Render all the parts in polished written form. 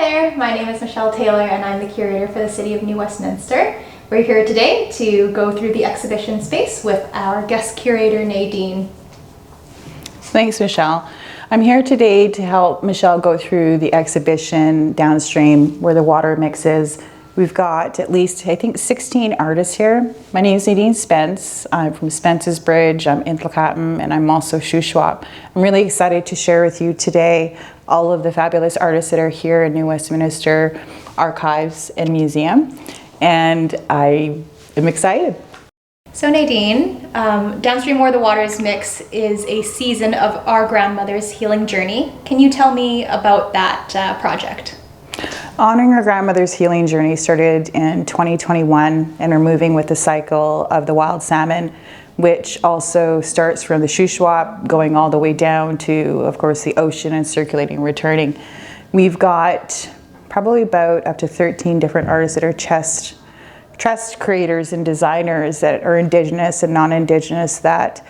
there, my name is Michelle Taylor and I'm the curator for the City of New Westminster. We're here today to go through the exhibition space with our guest curator, Nadine. Thanks, Michelle. I'm here today to help Michelle go through the exhibition Downstream Where the Water Mixes. We've got at least, I think, 16 artists here. My name is Nadine Spence. I'm from Spence's Bridge, I'm Intlakatim, and I'm also Shuswap. I'm really excited to share with you today all of the fabulous artists that are here in New Westminster Archives and Museum, and I am excited. So Nadine, Downstream Where the Waters Mix is a season of our grandmother's healing journey. Can you tell me about that project? Honoring our grandmother's healing journey started in 2021, and we're moving with the cycle of the wild salmon, which also starts from the Shuswap, going all the way down to, of course, the ocean and circulating, returning. We've got probably about up to 13 different artists that are chest creators and designers that are Indigenous and non-Indigenous that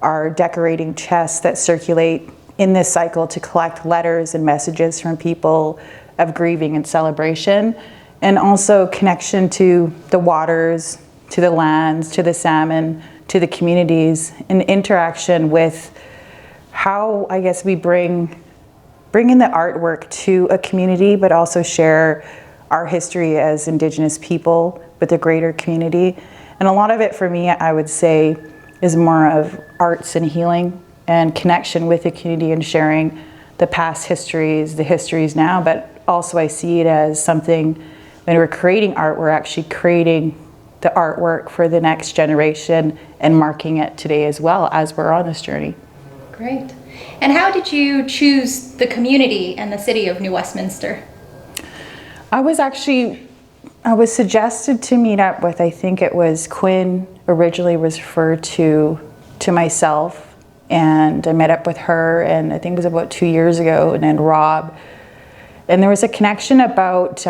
are decorating chests that circulate in this cycle to collect letters and messages from people of grieving and celebration, and also connection to the waters, to the lands, to the salmon, to the communities, and interaction with how, I guess, we bring in the artwork to a community, but also share our history as Indigenous people with the greater community. And a lot of it for me, I would say, is more of arts and healing and connection with the community and sharing the past histories, the histories now, but also I see it as something, when we're creating art, we're actually creating the artwork for the next generation and marking it today as well as we're on this journey. Great. And how did you choose the community and the city of New Westminster? I was suggested to meet up with, I think it was Quinn originally was referred to myself, and I met up with her, and I think it was about 2 years ago, and then Rob. And there was a connection about,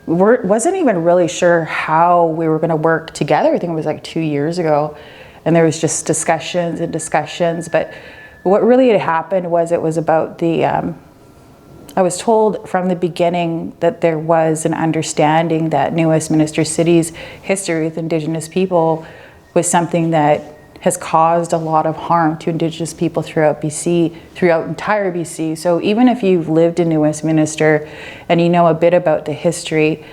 wasn't even really sure how we were going to work together. I think it was like 2 years ago. And there was just discussions and discussions. But what really had happened was it was about I was told from the beginning that there was an understanding that New Westminster City's history with Indigenous people was something that has caused a lot of harm to Indigenous people throughout BC, throughout entire BC. So even if you've lived in New Westminster and you know a bit about the history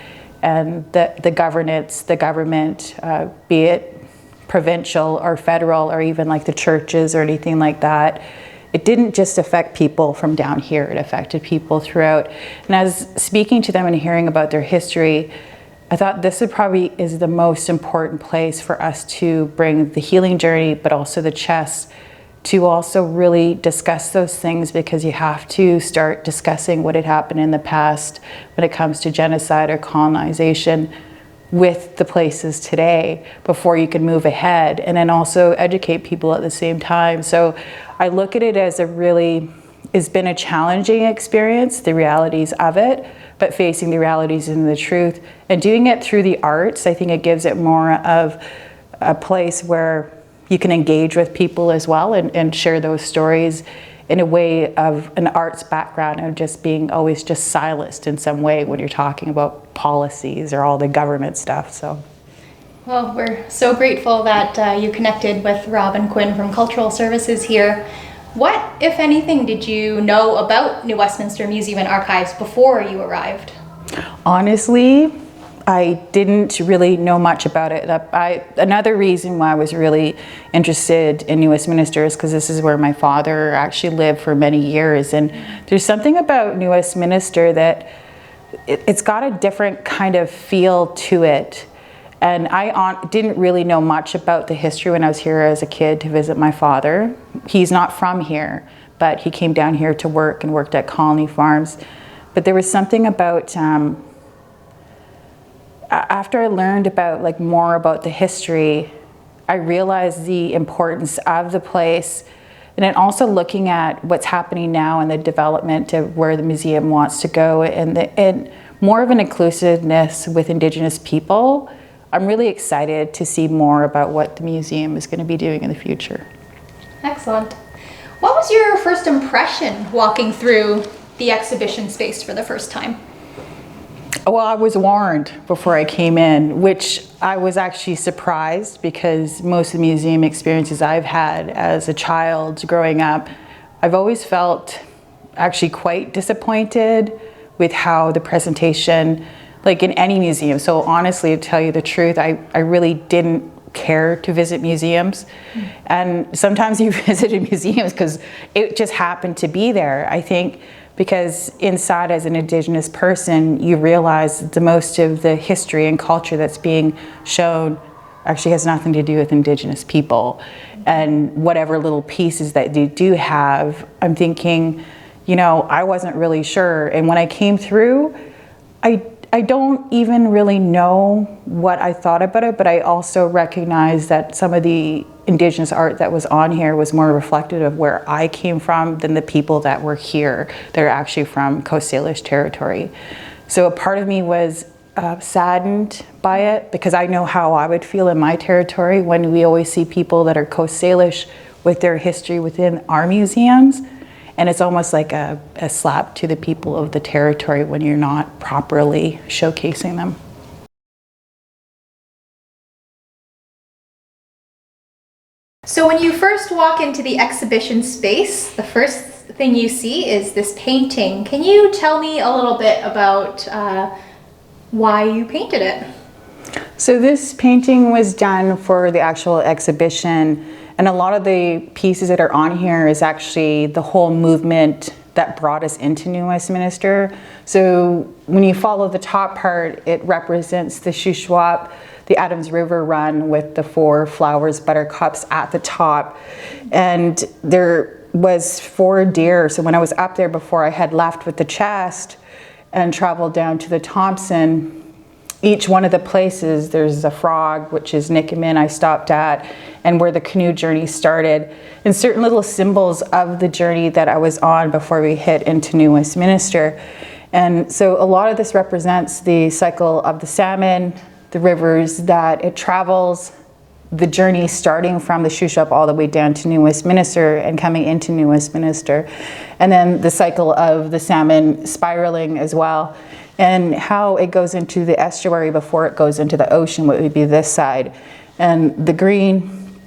and the governance, the government, be it provincial or federal or even like the churches or anything like that, it didn't just affect people from down here, it affected people throughout. And as speaking to them and hearing about their history, I thought this would probably is the most important place for us to bring the healing journey, but also the chest, to also really discuss those things, because you have to start discussing what had happened in the past when it comes to genocide or colonization with the places today before you can move ahead, and then also educate people at the same time. So I look at it as it's been a challenging experience, the realities of it, but facing the realities and the truth and doing it through the arts. I think it gives it more of a place where you can engage with people as well and share those stories in a way of an arts background of just being always just silenced in some way when you're talking about policies or all the government stuff. So. Well, we're so grateful that you connected with Rob and Quinn from Cultural Services here. What, if anything, did you know about New Westminster Museum and Archives before you arrived? Honestly, I didn't really know much about it. Another reason why I was really interested in New Westminster is because this is where my father actually lived for many years. And there's something about New Westminster that it's got a different kind of feel to it. And I didn't really know much about the history when I was here as a kid to visit my father. He's not from here, but he came down here to work and worked at Colony Farms. But there was something about, after I learned about more about the history, I realized the importance of the place. And then also looking at what's happening now and the development of where the museum wants to go and more of an inclusiveness with Indigenous people. I'm really excited to see more about what the museum is going to be doing in the future. Excellent. What was your first impression walking through the exhibition space for the first time? Well, I was warned before I came in, which I was actually surprised, because most of the museum experiences I've had as a child growing up, I've always felt actually quite disappointed with how the presentation, like in any museum. So honestly, to tell you the truth, I really didn't care to visit museums. And sometimes you visited museums because it just happened to be there. I think because inside, as an Indigenous person, you realize that the most of the history and culture that's being shown actually has nothing to do with Indigenous people. And whatever little pieces that they do have, I'm thinking, you know, I wasn't really sure. And when I came through, I don't even really know what I thought about it, but I also recognize that some of the Indigenous art that was on here was more reflective of where I came from than the people that were here. They're actually from Coast Salish territory. So a part of me was saddened by it, because I know how I would feel in my territory when we always see people that are Coast Salish with their history within our museums. And it's almost like a slap to the people of the territory when you're not properly showcasing them. So when you first walk into the exhibition space, the first thing you see is this painting. Can you tell me a little bit about why you painted it? So this painting was done for the actual exhibition. And a lot of the pieces that are on here is actually the whole movement that brought us into New Westminster. So when you follow the top part, it represents the Shuswap, the Adams River run with the 4 flowers, buttercups at the top. And there was 4 deer. So when I was up there before, I had left with the chest and traveled down to the Thompson. Each one of the places, there's a frog, which is Nickamin I stopped at, and where the canoe journey started, and certain little symbols of the journey that I was on before we hit into New Westminster. And so a lot of this represents the cycle of the salmon, the rivers that it travels, the journey starting from the Shuswap all the way down to New Westminster and coming into New Westminster, and then the cycle of the salmon spiraling as well, and how it goes into the estuary before it goes into the ocean, what would be this side. And the green,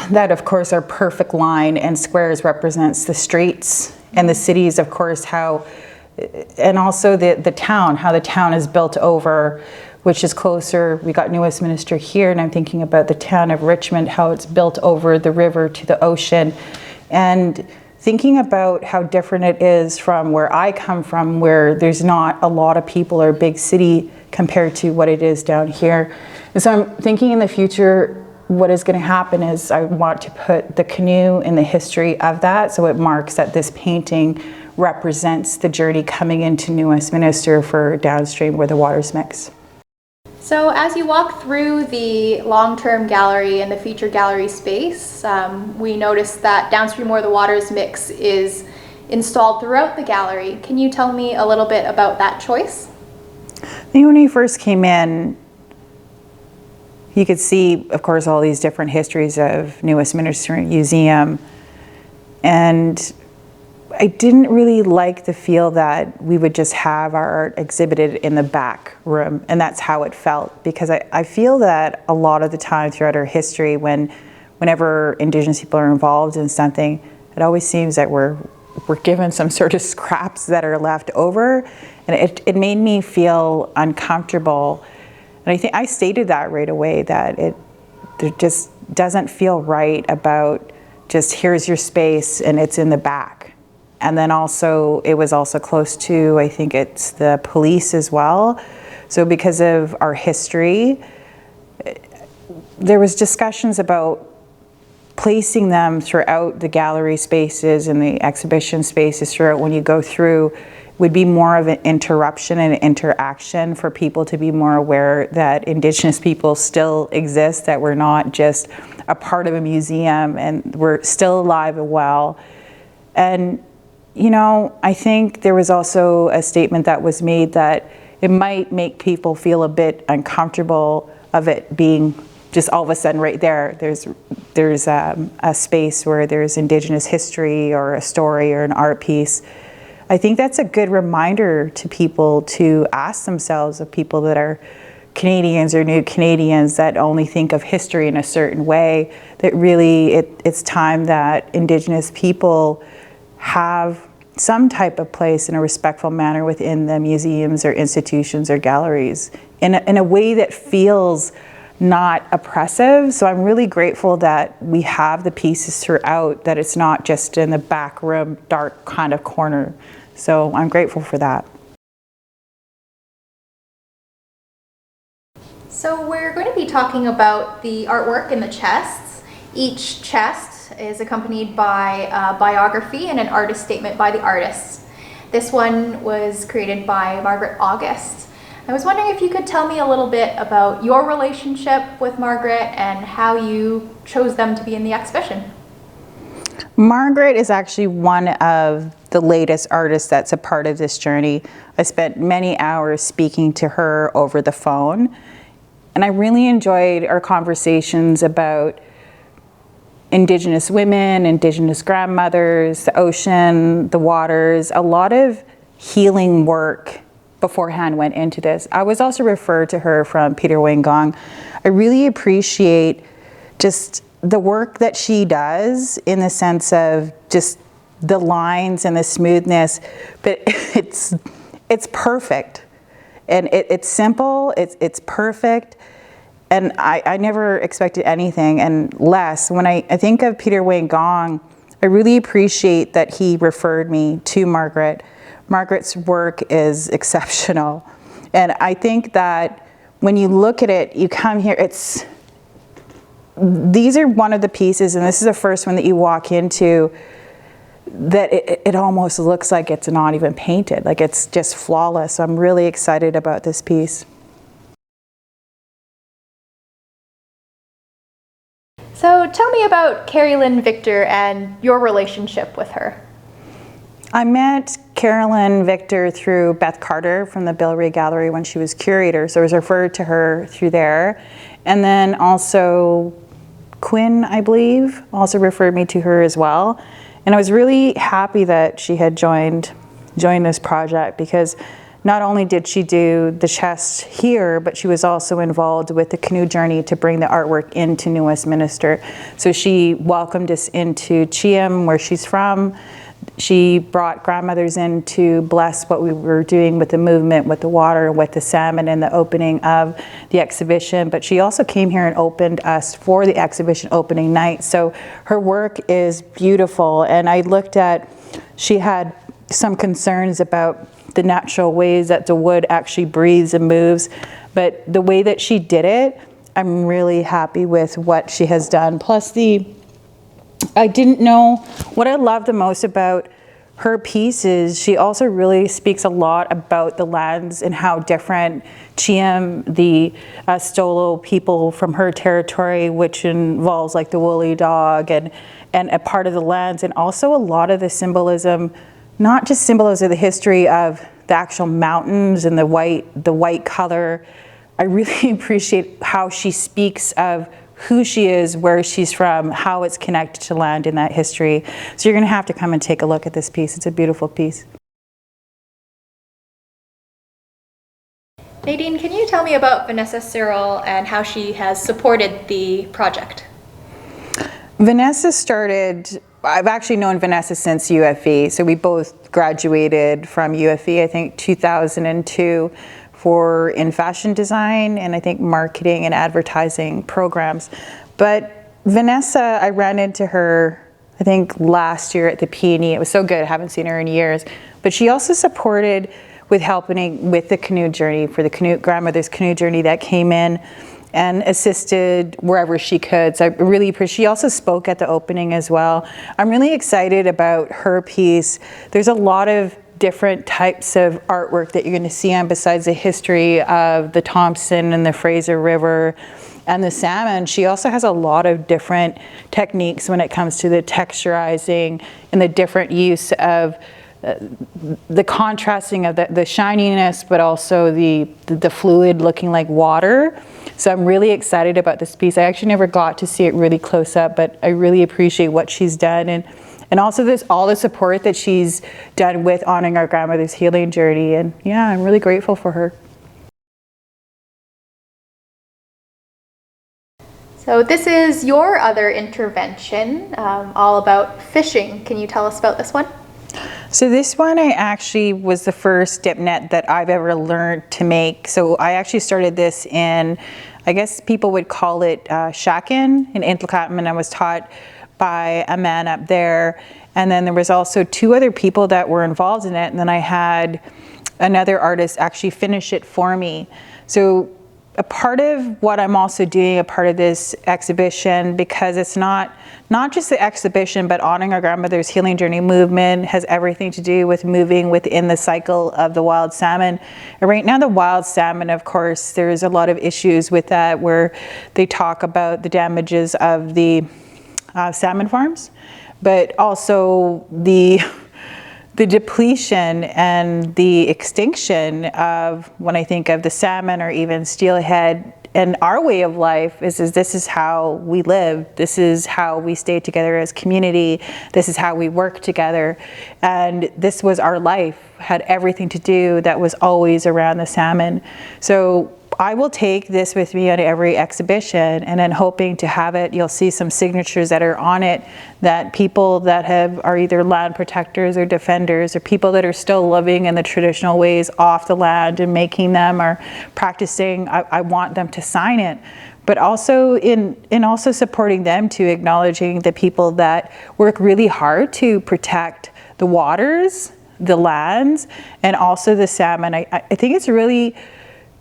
that of course are perfect line and squares, represents the streets and the cities, of course, how, and also the town, how the town is built over, which is closer. We got New Westminster here, and I'm thinking about the town of Richmond, how it's built over the river to the ocean. And thinking about how different it is from where I come from, where there's not a lot of people or a big city compared to what it is down here. And so I'm thinking in the future, what is going to happen is I want to put the canoe in the history of that, so it marks that this painting represents the journey coming into New Westminster for Downstream Where the Waters mix. So as you walk through the long-term gallery and the feature gallery space, we noticed that Downstream Where the Waters mix is installed throughout the gallery. Can you tell me a little bit about that choice? I think when we first came in, you could see, of course, all these different histories of New Westminster Museum, and I didn't really like the feel that we would just have our art exhibited in the back room, and that's how it felt, because I feel that a lot of the time throughout our history, whenever Indigenous people are involved in something, it always seems that we're given some sort of scraps that are left over, and it made me feel uncomfortable. And I think I stated that right away, that it just doesn't feel right about just here's your space and it's in the back. And then also, it was also close to, I think it's the police as well. So because of our history, there was discussions about placing them throughout the gallery spaces and the exhibition spaces throughout when you go through would be more of an interruption and interaction for people to be more aware that Indigenous people still exist, that we're not just a part of a museum and we're still alive and well. And you know, I think there was also a statement that was made that it might make people feel a bit uncomfortable of it being just all of a sudden right there. There's a space where there's Indigenous history or a story or an art piece. I think that's a good reminder to people to ask themselves, of people that are Canadians or new Canadians that only think of history in a certain way, that really it's time that Indigenous people have some type of place in a respectful manner within the museums or institutions or galleries in a way that feels not oppressive. So I'm really grateful that we have the pieces throughout, that it's not just in the back room, dark kind of corner. So I'm grateful for that. So we're going to be talking about the artwork in the chests. Each chest is accompanied by a biography and an artist statement by the artists. This one was created by Margaret August. I was wondering if you could tell me a little bit about your relationship with Margaret and how you chose them to be in the exhibition. Margaret is actually one of the latest artists that's a part of this journey. I spent many hours speaking to her over the phone, and I really enjoyed our conversations about Indigenous women, Indigenous grandmothers, the ocean, the waters. A lot of healing work beforehand went into this. I was also referred to her from Peter Wayne Gong. I really appreciate just the work that she does, in the sense of just the lines and the smoothness, but it's perfect. And it's simple, it's perfect. And I never expected anything and less. When I think of Peter Wayne Gong, I really appreciate that he referred me to Margaret. Margaret's work is exceptional. And I think that when you look at it, you come here, these are one of the pieces, and this is the first one that you walk into, that it almost looks like it's not even painted, like it's just flawless. So I'm really excited about this piece. So tell me about Carrielynn Victor and your relationship with her. I met Carrielynn Victor through Beth Carter from the Billerey Gallery when she was curator, so I was referred to her through there. And then also Quinn, I believe, also referred me to her as well. And I was really happy that she had joined this project, because not only did she do the chest here, but she was also involved with the canoe journey to bring the artwork into New Westminster. So she welcomed us into Chiam, where she's from. She brought grandmothers in to bless what we were doing with the movement, with the water, with the salmon, and the opening of the exhibition. But she also came here and opened us for the exhibition opening night. So her work is beautiful. And I looked at, she had some concerns about the natural ways that the wood actually breathes and moves. But the way that she did it, I'm really happy with what she has done. Plus I didn't know, what I love the most about her piece is she also really speaks a lot about the lands and how different Chiam, the Stolo people from her territory, which involves like the woolly dog and a part of the lands, and also a lot of the symbolism, not just symbolism of the history of the actual mountains and the white color. I really appreciate how she speaks of who she is, where she's from, how it's connected to land in that history. So you're going to have to come and take a look at this piece. It's a beautiful piece. Nadine, can you tell me about Vanessa Serroul and how she has supported the project? Vanessa started, I've actually known Vanessa since UFE. So we both graduated from UFE, I think 2002. In fashion design and I think marketing and advertising programs. But Vanessa, I ran into her, I think last year at the P&E. It was so good, I haven't seen her in years. But she also supported with helping with the canoe journey, for the grandmother's canoe journey that came in, and assisted wherever she could. So I really appreciate, she also spoke at the opening as well. I'm really excited about her piece. There's a lot of different types of artwork that you're going to see on, besides the history of the Thompson and the Fraser River and the salmon. She also has a lot of different techniques when it comes to the texturizing and the different use of the contrasting of the shininess, but also the fluid looking like water. So I'm really excited about this piece. I actually never got to see it really close up, but I really appreciate what she's done. And and also all the support that she's done with honoring our grandmother's healing journey. And yeah, I'm really grateful for her. So this is your other intervention, all about fishing. Can you tell us about this one? So this one I actually was the first dipnet that I've ever learned to make. So I actually started this in, I guess people would call it shakin in Intlakatlam, and I was taught by a man up there. And then there was also 2 other people that were involved in it, and then I had another artist actually finish it for me. So a part of what I'm also doing, a part of this exhibition, because it's not just the exhibition, but honoring our grandmother's healing journey movement has everything to do with moving within the cycle of the wild salmon. And right now the wild salmon, of course, there's a lot of issues with that, where they talk about the damages of the salmon farms, but also the depletion and the extinction of, when I think of the salmon or even steelhead, and our way of life is this is how we live. This is how we stay together as community. This is how we work together. And this was our life, had everything to do, that was always around the salmon. So I will take this with me on every exhibition, and then hoping to have it, you'll see some signatures that are on it, that people that are either land protectors or defenders, or people that are still living in the traditional ways off the land and making them or practicing, I want them to sign it. But also in also supporting them, to acknowledging the people that work really hard to protect the waters, the lands, and also the salmon. I think it's really,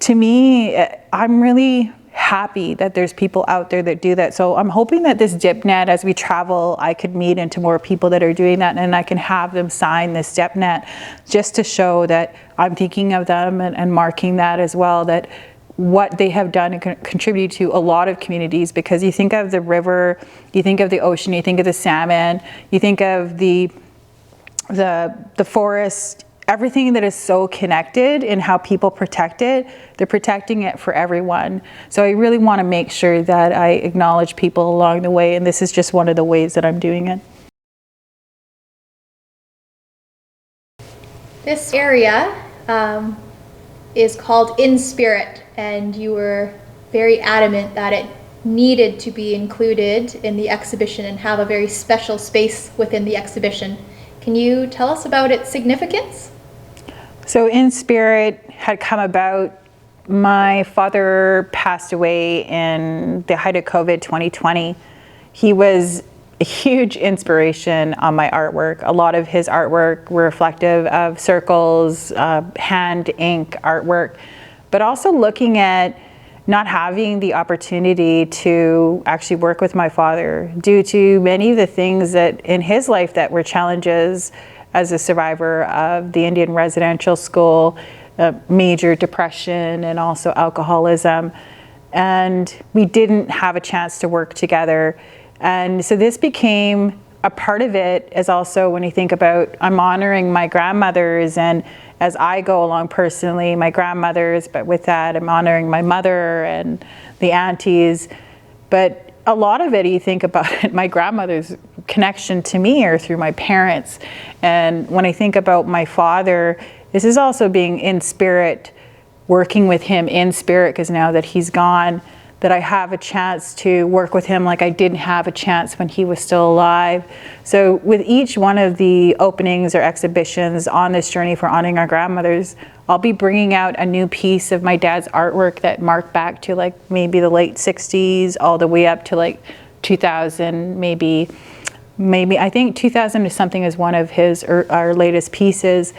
to me, I'm really happy that there's people out there that do that. So I'm hoping that this dipnet, as we travel, I could meet into more people that are doing that, and I can have them sign this dipnet, just to show that I'm thinking of them and marking that as well, that what they have done and contribute to a lot of communities. Because you think of the river, you think of the ocean, you think of the salmon, you think of the forest, everything that is so connected in how people protect it, they're protecting it for everyone. So I really want to make sure that I acknowledge people along the way, and this is just one of the ways that I'm doing it. This area is called In Spirit, and you were very adamant that it needed to be included in the exhibition and have a very special space within the exhibition. Can you tell us about its significance? So In Spirit had come about, my father passed away in the height of COVID 2020. He was a huge inspiration on my artwork. A lot of his artwork were reflective of circles, hand ink artwork, but also looking at not having the opportunity to actually work with my father due to many of the things that in his life that were challenges as a survivor of the Indian residential school, major depression, and also alcoholism. And we didn't have a chance to work together. And so this became a part of it, as also when you think about, I'm honoring my grandmothers, and as I go along personally, my grandmothers, but with that, I'm honoring my mother and the aunties. But a lot of it, you think about it, my grandmother's connection to me are through my parents. And when I think about my father, this is also being in spirit, working with him in spirit, because now that he's gone, that I have a chance to work with him like I didn't have a chance when he was still alive. So with each one of the openings or exhibitions on this journey for honoring our grandmothers, I'll be bringing out a new piece of my dad's artwork that marked back to like maybe the late 60s, all the way up to like 2000, maybe I think 2000 is something as one of his, or our latest pieces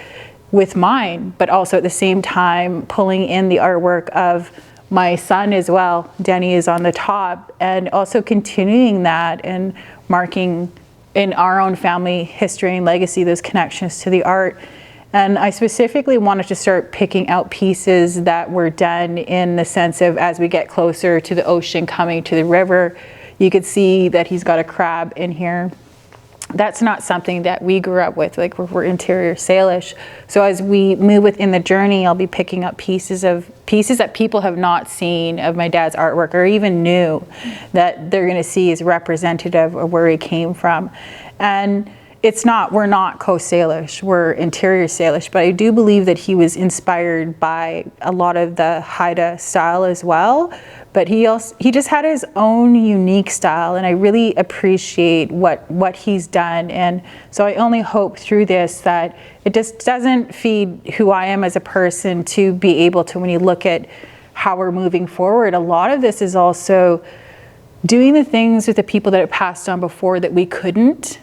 with mine, but also at the same time pulling in the artwork of my son as well. Denni is on the top, and also continuing that and marking in our own family history and legacy those connections to the art. And I specifically wanted to start picking out pieces that were done in the sense of, as we get closer to the ocean coming to the river, you could see that he's got a crab in here. That's not something that we grew up with, like we're interior Salish. So as we move within the journey, I'll be picking up pieces that people have not seen of my dad's artwork, or even knew that they're gonna see is representative of where he came from. And we're not Coast Salish, we're interior Salish, but I do believe that he was inspired by a lot of the Haida style as well. But he just had his own unique style, and I really appreciate what he's done. And so I only hope through this that it just doesn't feed who I am as a person to be able to, when you look at how we're moving forward, a lot of this is also doing the things with the people that have passed on before that we couldn't.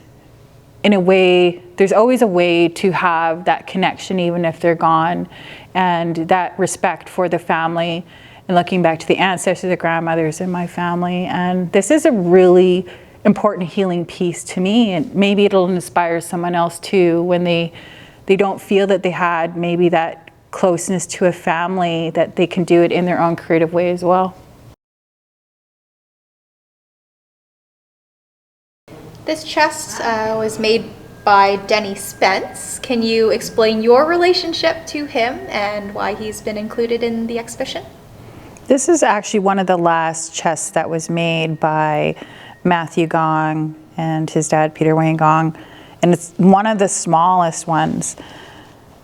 In a way, there's always a way to have that connection even if they're gone, and that respect for the family, and looking back to the ancestors, the grandmothers in my family. And this is a really important healing piece to me, and maybe it'll inspire someone else too when they don't feel that they had maybe that closeness to a family, that they can do it in their own creative way as well. This chest was made by Denni Spence. Can you explain your relationship to him and why he's been included in the exhibition? This is actually one of the last chests that was made by Matthew Gong and his dad, Peter Wayne Gong, and it's one of the smallest ones.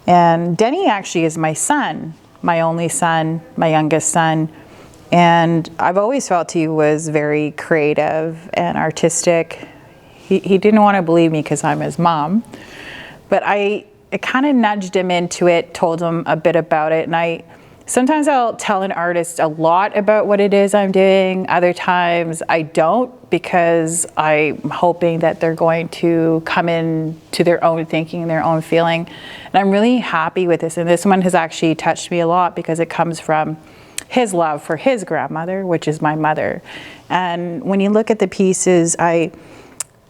And Denni actually is my son, my only son, my youngest son, and I've always felt he was very creative and artistic. He didn't want to believe me because I'm his mom, but I kind of nudged him into it, told him a bit about it, and sometimes I'll tell an artist a lot about what it is I'm doing. Other times I don't, because I'm hoping that they're going to come in to their own thinking and their own feeling. And I'm really happy with this. And this one has actually touched me a lot because it comes from his love for his grandmother, which is my mother. And when you look at the pieces,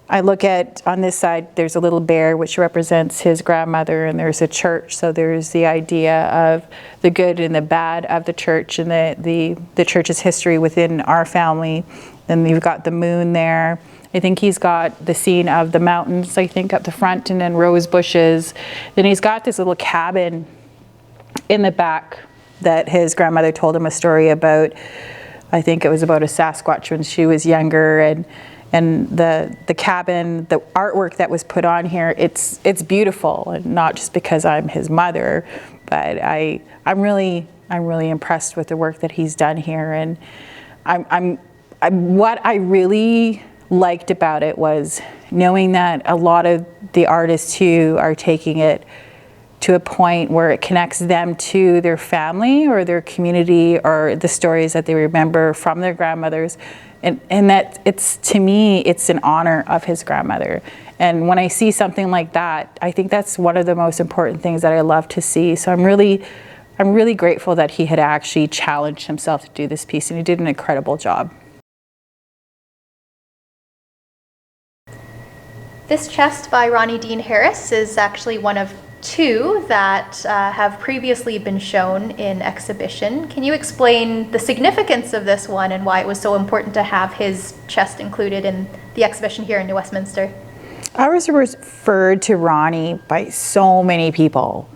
I look at, on this side, there's a little bear which represents his grandmother, and there's a church. So there's the idea of the good and the bad of the church, and the church's history within our family. Then you've got the moon there. I think he's got the scene of the mountains, I think, up the front, and then rose bushes. Then he's got this little cabin in the back that his grandmother told him a story about. I think it was about a Sasquatch when she was younger, and the cabin, the artwork that was put on here, it's beautiful, and not just because I'm his mother, but I'm really impressed with the work that he's done here. And what I really liked about it was knowing that a lot of the artists too are taking it to a point where it connects them to their family or their community or the stories that they remember from their grandmothers. And that it's, to me, it's an honor of his grandmother. And when I see something like that, I think that's one of the most important things that I love to see. So I'm really grateful that he had actually challenged himself to do this piece, and he did an incredible job. This chest by Ronnie Dean Harris is actually one of two that have previously been shown in exhibition. Can you explain the significance of this one and why it was so important to have his chest included in the exhibition here in New Westminster? I was referred to Ronnie by so many people,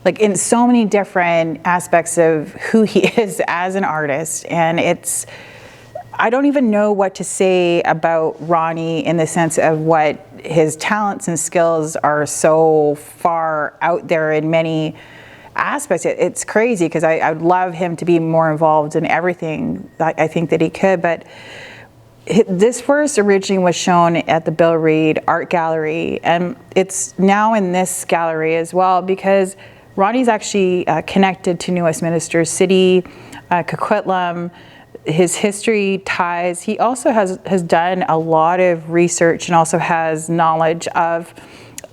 like in so many different aspects of who he is as an artist. And I don't even know what to say about Ronnie in the sense of what his talents and skills are so far out there in many aspects. It's crazy because I would love him to be more involved in everything. I think that he could, but this first originally was shown at the Bill Reid Art Gallery, and it's now in this gallery as well because Ronnie's actually connected to New Westminster City, Coquitlam, his history ties. He also has done a lot of research and also has knowledge of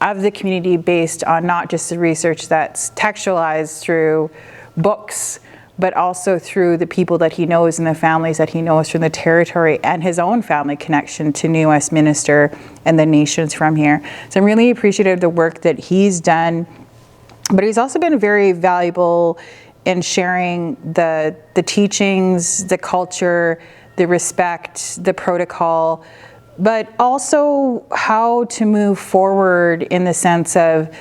the community based on not just the research that's textualized through books, but also through the people that he knows and the families that he knows from the territory and his own family connection to New Westminster and the nations from here. So I'm really appreciative of the work that he's done, but he's also been very valuable in sharing the teachings, the culture, the respect, the protocol, but also how to move forward in the sense of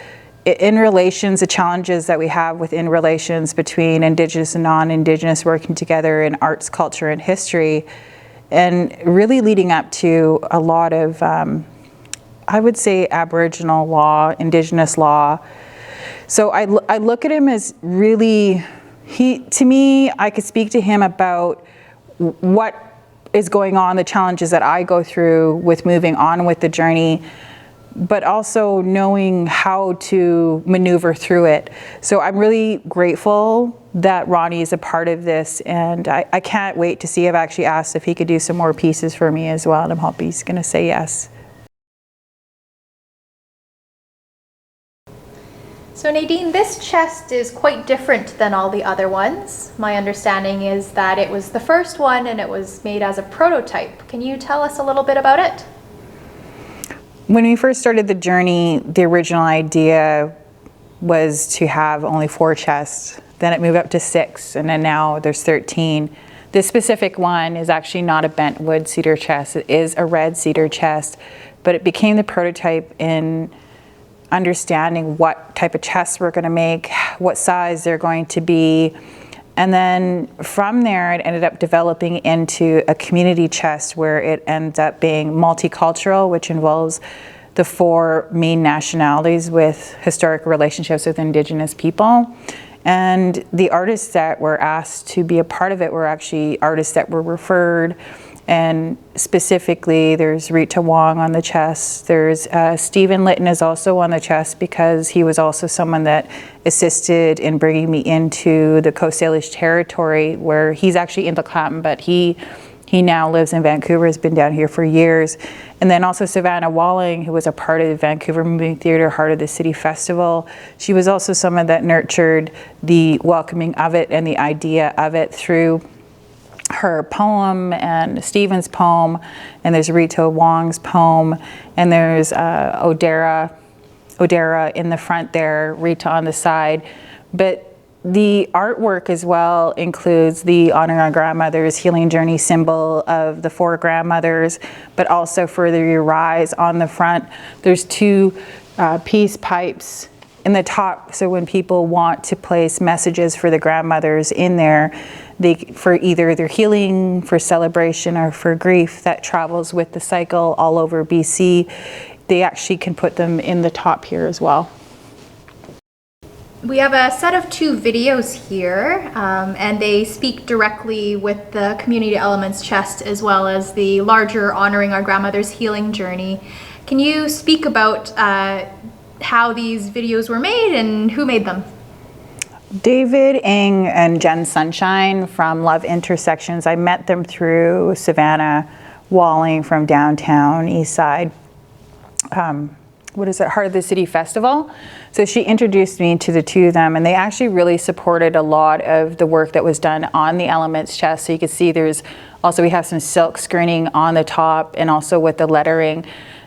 in relations, the challenges that we have within relations between Indigenous and non-Indigenous working together in arts, culture, and history, and really leading up to a lot of I would say Aboriginal law, Indigenous law. So I look at him as really, to me, I could speak to him about what is going on, the challenges that I go through with moving on with the journey, but also knowing how to maneuver through it. So I'm really grateful that Ronnie is a part of this, and I can't wait to see. I've actually asked if he could do some more pieces for me as well, and I'm hoping he's going to say yes. So Nadine, this chest is quite different than all the other ones. My understanding is that it was the first one and it was made as a prototype. Can you tell us a little bit about it? When we first started the journey, the original idea was to have only 4 chests. Then it moved up to 6, and then now there's 13. This specific one is actually not a bentwood cedar chest. It is a red cedar chest, but it became the prototype in understanding what type of chests we're going to make, what size they're going to be. And then from there, it ended up developing into a community chest where it ends up being multicultural, which involves the 4 main nationalities with historic relationships with Indigenous people. And the artists that were asked to be a part of it were actually artists that were referred. And specifically, there's Rita Wong on the chest. There's Stephen Lytton is also on the chest because he was also someone that assisted in bringing me into the Coast Salish territory, where he's actually in the Clapham, but he now lives in Vancouver, has been down here for years. And then also Atheana Walkem, who was a part of the Vancouver Moving Theatre, Heart of the City Festival. She was also someone that nurtured the welcoming of it and the idea of it through her poem and Stephen's poem, and there's Rita Wong's poem, and there's Odera in the front there, Rita on the side. But the artwork as well includes the Honoring Our Grandmothers Healing Journey symbol of the 4 grandmothers, but also Further Your Rise on the front. There's 2 peace pipes in the top, so when people want to place messages for the grandmothers in there, for either their healing, for celebration, or for grief that travels with the cycle all over BC, they actually can put them in the top here as well. We have a set of 2 videos here, and they speak directly with the Community Elements chest as well as the larger Honoring Our Grandmothers Healing Journey. Can you speak about how these videos were made and who made them? David Ng and Jen Sunshine from Love Intersections, I met them through Savannah Walling from downtown East Side. Heart of the City Festival. So she introduced me to the 2 of them, and they actually really supported a lot of the work that was done on the Elements chest. So you can see we have some silk screening on the top, and also with the lettering.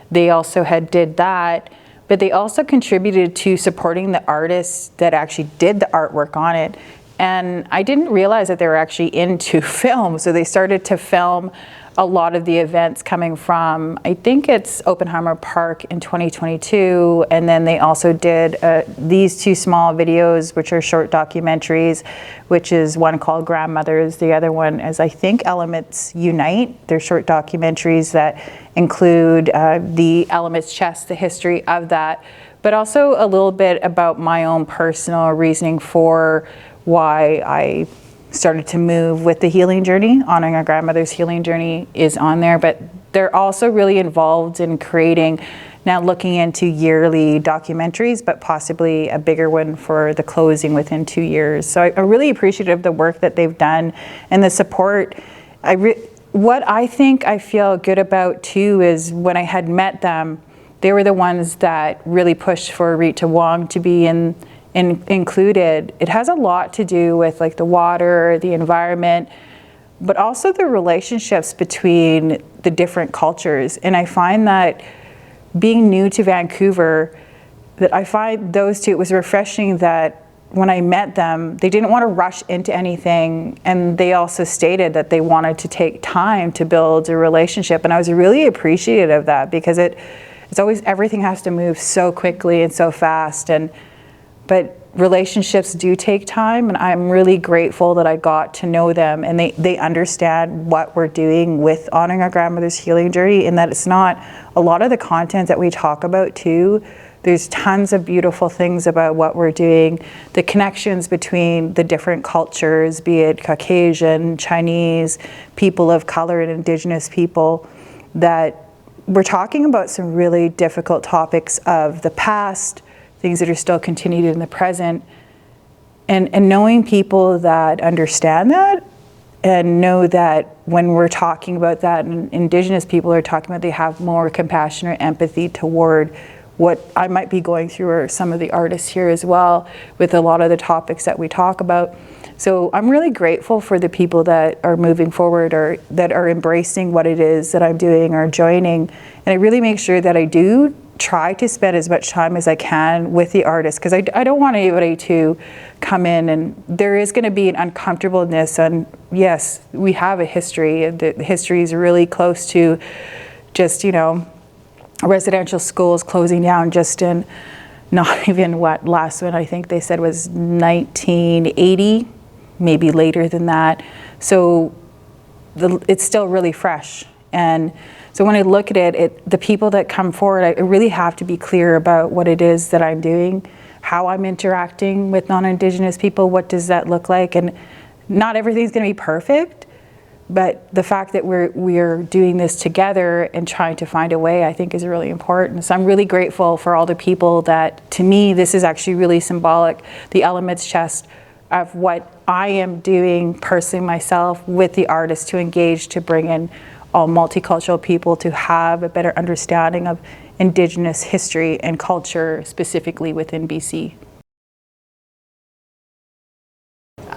They also did that. But they also contributed to supporting the artists that actually did the artwork on it. And I didn't realize that they were actually into film. So they started to film a lot of the events coming from, I think it's Oppenheimer Park in 2022. And then they also did these 2 small videos, which are short documentaries, which is one called Grandmothers. The other one is, I think, Elements Unite. They're short documentaries that include the Elements chest, the history of that, but also a little bit about my own personal reasoning for why I started to move with the healing journey. Honoring Our Grandmother's Healing Journey is on there, but they're also really involved in creating, now looking into yearly documentaries, but possibly a bigger one for the closing within 2 years. So I'm really appreciative of the work that they've done and the support. What I think I feel good about too is when I had met them, they were the ones that really pushed for Rita Wong to be included. It has a lot to do with like the water, the environment, but also the relationships between the different cultures. And I find that being new to Vancouver, that I find those 2, it was refreshing that when I met them, they didn't want to rush into anything, and they also stated that they wanted to take time to build a relationship, and I was really appreciative of that because it's always, everything has to move so quickly and so fast, and but relationships do take time, and I'm really grateful that I got to know them, and they understand what we're doing with honoring our grandmother's healing journey, and that it's not a lot of the content that we talk about too. There's tons of beautiful things about what we're doing, the connections between the different cultures, be it Caucasian, Chinese, people of color, and Indigenous people, that we're talking about some really difficult topics of the past, things that are still continued in the present, and knowing people that understand that and know that when we're talking about that, and Indigenous people are talking about, they have more compassion or empathy toward what I might be going through, or some of the artists here as well, with a lot of the topics that we talk about. So I'm really grateful for the people that are moving forward, or that are embracing what it is that I'm doing or joining. And I really make sure that I do try to spend as much time as I can with the artists, because I don't want anybody to come in, and there is going to be an uncomfortableness. And yes, we have a history. The history is really close to just, you know, residential schools closing down just in, not even what, last one I think they said was 1980, maybe later than that. So it's still really fresh. And so when I look at it, the people that come forward, I really have to be clear about what it is that I'm doing, how I'm interacting with non-Indigenous people, what does that look like. And not everything's going to be perfect, but the fact that we're doing this together and trying to find a way, I think, is really important. So I'm really grateful for all the people that, to me, this is actually really symbolic, the elements chest of what I am doing personally myself with the artists, to engage, to bring in all multicultural people to have a better understanding of Indigenous history and culture, specifically within BC.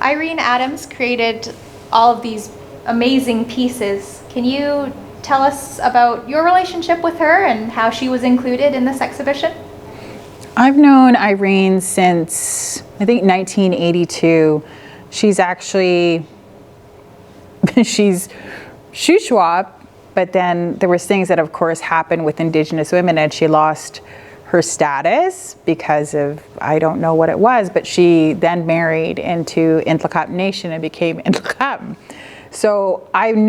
Irene Adams created all of these amazing pieces. Can you tell us about your relationship with her and how she was included in this exhibition? I've known Irene since, I think, 1982. She's actually, she's Shuswap, but then there was things that, of course, happened with Indigenous women, and she lost her status because of, I don't know what it was, but she then married into Intlakap Nation and became Intlakap. So I'm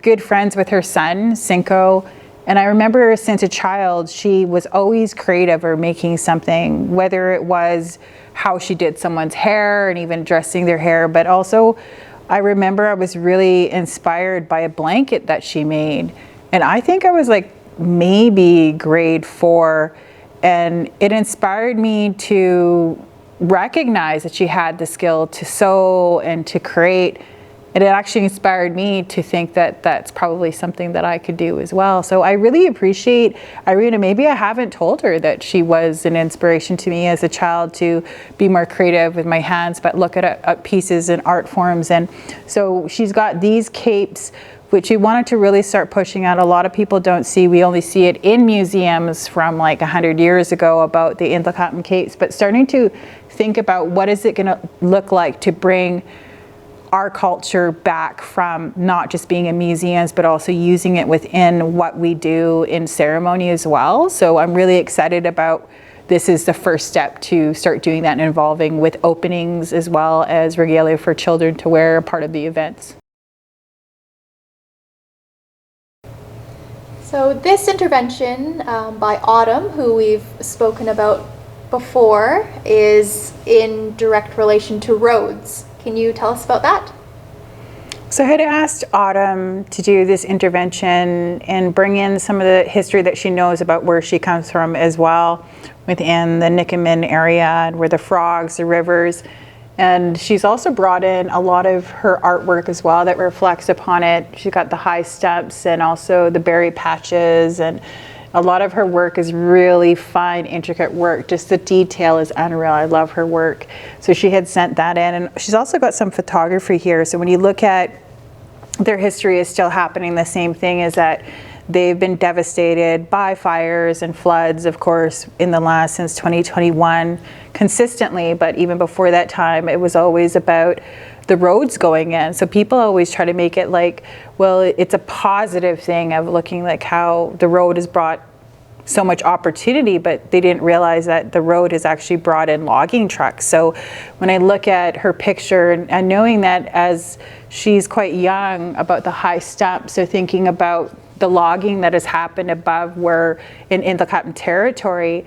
good friends with her son, Cinco, and I remember since a child, she was always creative or making something, whether it was how she did someone's hair and even dressing their hair, but also I remember I was really inspired by a blanket that she made. And I think I was like maybe grade 4, and it inspired me to recognize that she had the skill to sew and to create. And it actually inspired me to think that that's probably something that I could do as well. So I really appreciate Irene. Maybe I haven't told her that she was an inspiration to me as a child to be more creative with my hands, but look at pieces and art forms. And so she's got these capes, which we wanted to really start pushing out. A lot of people don't see, we only see it in museums from like 100 years ago about the Intlakap capes, but starting to think about what is it gonna look like to bring our culture back from not just being in museums, but also using it within what we do in ceremony as well. So I'm really excited about this is the first step to start doing that and involving with openings as well as regalia for children to wear part of the events. So this intervention by Autumn, who we've spoken about before, is in direct relation to roads. Can you tell us about that? So I had asked Autumn to do this intervention and bring in some of the history that she knows about where she comes from as well, within the Nikamin area and where the frogs, the rivers. And she's also brought in a lot of her artwork as well that reflects upon it. She's got the high steps and also the berry patches, and a lot of her work is really fine, intricate work. Just the detail is unreal. I love her work. So she had sent that in, and she's also got some photography here. So when you look at their history is still happening, the same thing is that they've been devastated by fires and floods, of course, in the last, since 2021, consistently. But even before that time, it was always about the roads going in. So people always try to make it like, well, it's a positive thing of looking like how the road has brought so much opportunity, but they didn't realize that the road has actually brought in logging trucks. So when I look at her picture and knowing that as she's quite young, about the high stumps, so thinking about the logging that has happened above where in Inthilkatpin territory,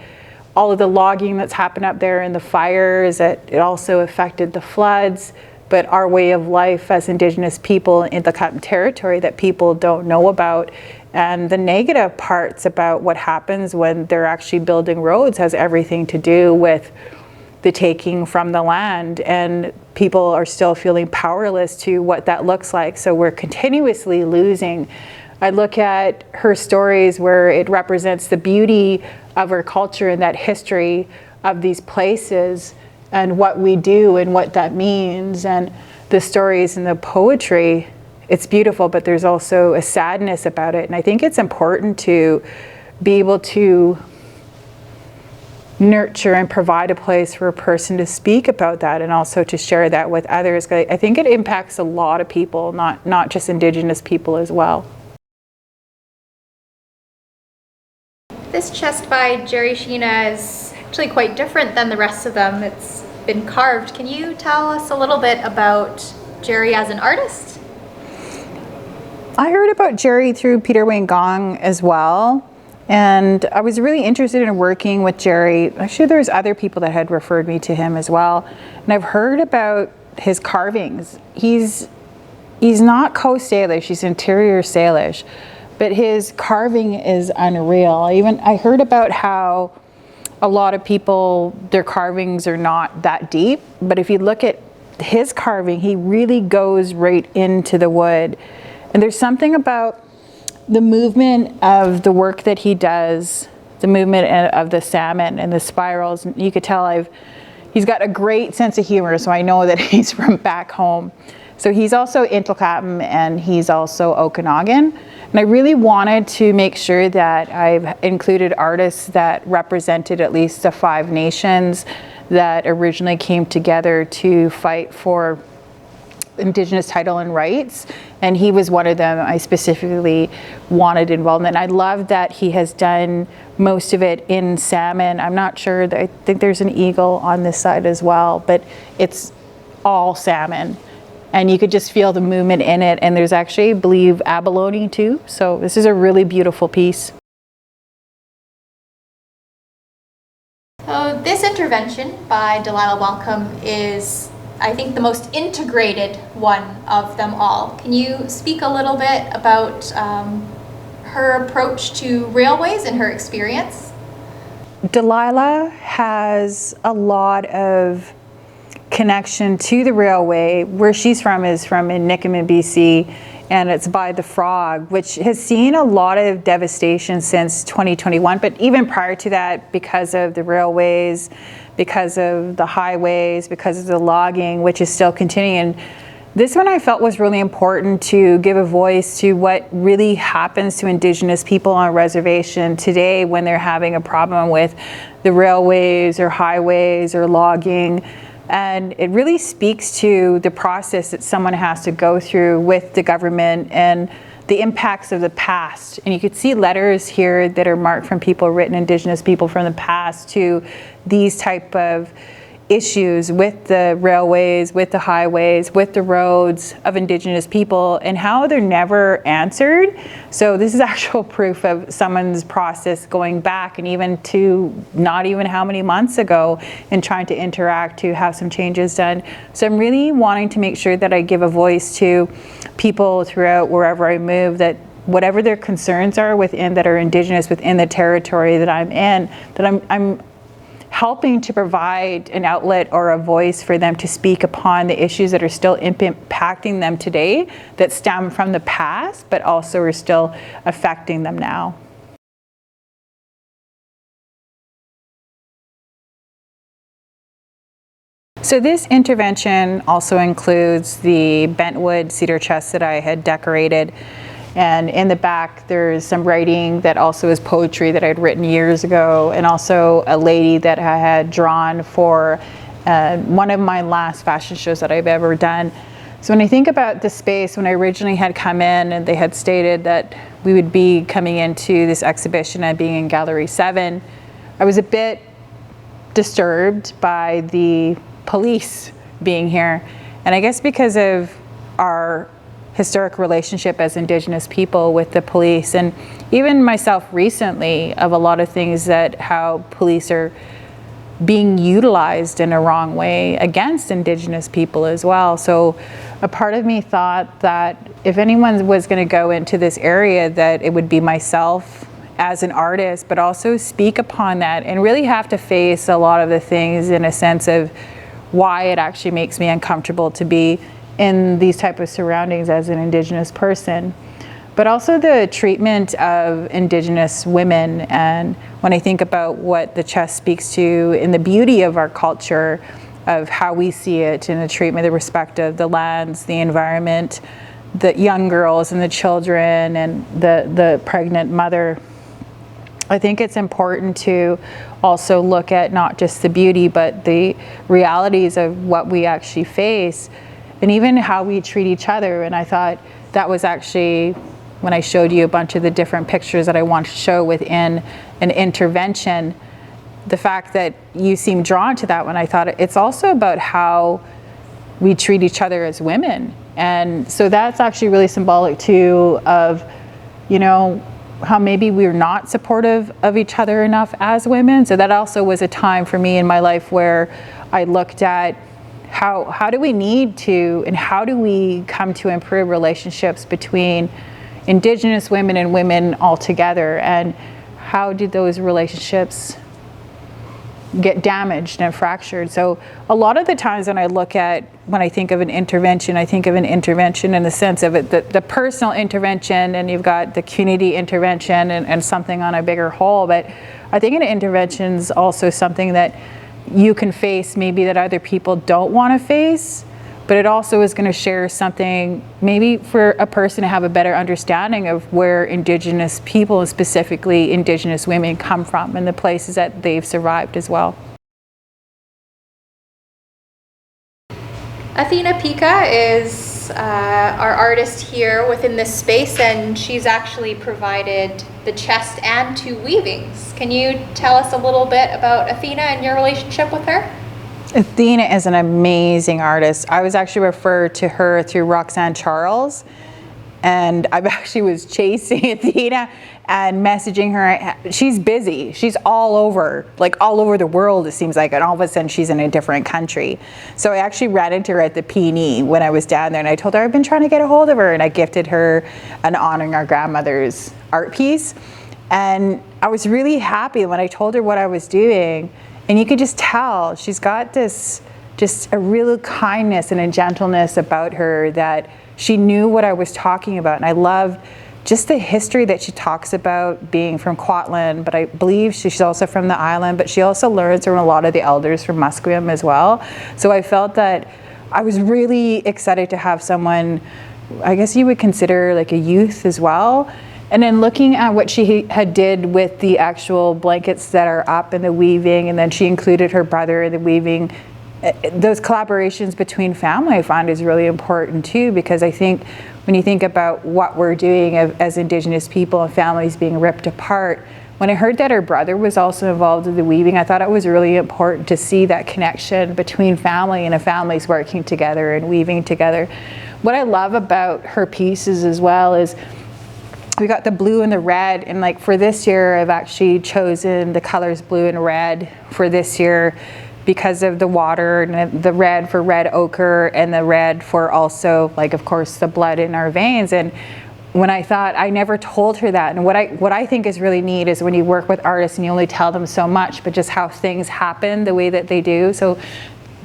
all of the logging that's happened up there and the fires, that it also affected the floods, but our way of life as Indigenous people in Inthilkatpin territory that people don't know about. And the negative parts about what happens when they're actually building roads has everything to do with the taking from the land, and people are still feeling powerless to what that looks like. So we're continuously losing. I look at her stories where it represents the beauty of her culture and that history of these places and what we do and what that means, and the stories and the poetry. It's beautiful, but there's also a sadness about it. And I think it's important to be able to nurture and provide a place for a person to speak about that and also to share that with others. I think it impacts a lot of people, not just Indigenous people as well. This chest by Gerry Sheena is actually quite different than the rest of them. It's been carved. Can you tell us a little bit about Gerry as an artist? I heard about Gerry through Peter Wayne Gong as well, and I was really interested in working with Gerry. Actually, there's other people that had referred me to him as well, and I've heard about his carvings. He's not Coast Salish, he's interior Salish, but his carving is unreal. I heard about how a lot of people, their carvings are not that deep, but if you look at his carving, he really goes right into the wood. And there's something about the movement of the work that he does, the movement of the salmon and the spirals. You could tell he's got a great sense of humor, so I know that he's from back home. So he's also Inthilkatpin and he's also Okanagan. And I really wanted to make sure that I've included artists that represented at least the 5 nations that originally came together to fight for Indigenous title and rights, and he was one of them. I specifically wanted involvement. I love that he has done most of it in salmon. I'm not sure, I think there's an eagle on this side as well, but it's all salmon. And you could just feel the movement in it, and there's actually, I believe, abalone too. So this is a really beautiful piece. So this intervention by Delilah Walkem is, I think, the most integrated one of them all. Can you speak a little bit about her approach to railways and her experience? Delilah has a lot of connection to the railway. Where she's from is from in Nickaman, BC, and it's by the Frog, which has seen a lot of devastation since 2021, but even prior to that, because of the railways, because of the highways, because of the logging, which is still continuing. And this one I felt was really important to give a voice to what really happens to Indigenous people on a reservation today when they're having a problem with the railways or highways or logging. And it really speaks to the process that someone has to go through with the government and the impacts of the past. And you could see letters here that are marked from people, written Indigenous people from the past, to these type of issues with the railways, with the highways, with the roads of Indigenous people, and how they're never answered. So this is actual proof of someone's process going back and even to not even how many months ago, and trying to interact to have some changes done. So I'm really wanting to make sure that I give a voice to people throughout wherever I move, that whatever their concerns are within, that are Indigenous within the territory that I'm in, that I'm helping to provide an outlet or a voice for them to speak upon the issues that are still impacting them today, that stem from the past, but also are still affecting them now. So this intervention also includes the bentwood cedar chest that I had decorated. And in the back, there's some writing that also is poetry that I'd written years ago, and also a lady that I had drawn for one of my last fashion shows that I've ever done. So when I think about the space, when I originally had come in and they had stated that we would be coming into this exhibition and being in Gallery 7, I was a bit disturbed by the police being here. And I guess because of our historic relationship as Indigenous people with the police, and even myself recently, of a lot of things that how police are being utilized in a wrong way against Indigenous people as well. So a part of me thought that if anyone was going to go into this area, that it would be myself as an artist, but also speak upon that and really have to face a lot of the things in a sense of why it actually makes me uncomfortable to be in these type of surroundings as an Indigenous person. But also the treatment of Indigenous women, and when I think about what the chest speaks to in the beauty of our culture, of how we see it in the treatment, the respect of the lands, the environment, the young girls and the children, and the pregnant mother. I think it's important to also look at not just the beauty, but the realities of what we actually face, and even how we treat each other. And I thought that was actually, when I showed you a bunch of the different pictures that I want to show within an intervention, the fact that you seem drawn to that one, I thought it's also about how we treat each other as women. And so that's actually really symbolic too of, you know, how maybe we're not supportive of each other enough as women. So that also was a time for me in my life where I looked at how do we need to, and how do we come to improve relationships between Indigenous women and women altogether, and how did those relationships get damaged and fractured. So a lot of the times when I think of an intervention, I think of an intervention in the sense of it, the personal intervention, and you've got the community intervention and something on a bigger whole. But I think an intervention is also something that you can face maybe that other people don't want to face, but it also is going to share something maybe for a person to have a better understanding of where Indigenous people, and specifically Indigenous women, come from and the places that they've survived as well. Atheana Picha is our artist here within this space, and she's actually provided the chest and 2 weavings. Can you tell us a little bit about Atheana and your relationship with her? Atheana is an amazing artist. I was actually referred to her through Roxanne Charles, and I actually was chasing Atheana and messaging her. She's busy. She's all over the world, it seems like, and all of a sudden she's in a different country. So I actually ran into her at the P&E when I was down there, and I told her I've been trying to get a hold of her, and I gifted her an honoring our grandmother's art piece. And I was really happy when I told her what I was doing. And you could just tell she's got this, just a real kindness and a gentleness about her, that she knew what I was talking about. And I loved just the history that she talks about, being from Kwantlen, but I believe she's also from the island, but she also learns from a lot of the elders from Musqueam as well. So I felt that I was really excited to have someone, I guess you would consider like a youth as well. And then looking at what she had did with the actual blankets that are up in the weaving, and then she included her brother in the weaving, those collaborations between family I find is really important too, because I think when you think about what we're doing as Indigenous people and families being ripped apart, when I heard that her brother was also involved in the weaving, I thought it was really important to see that connection between family and families working together and weaving together. What I love about her pieces as well is we got the blue and the red, and like for this year I've actually chosen the colors blue and red for this year because of the water, and the red for red ochre, and the red for also, like, of course, the blood in our veins. And when I thought, I never told her that. And what I think is really neat is when you work with artists and you only tell them so much, but just how things happen the way that they do. So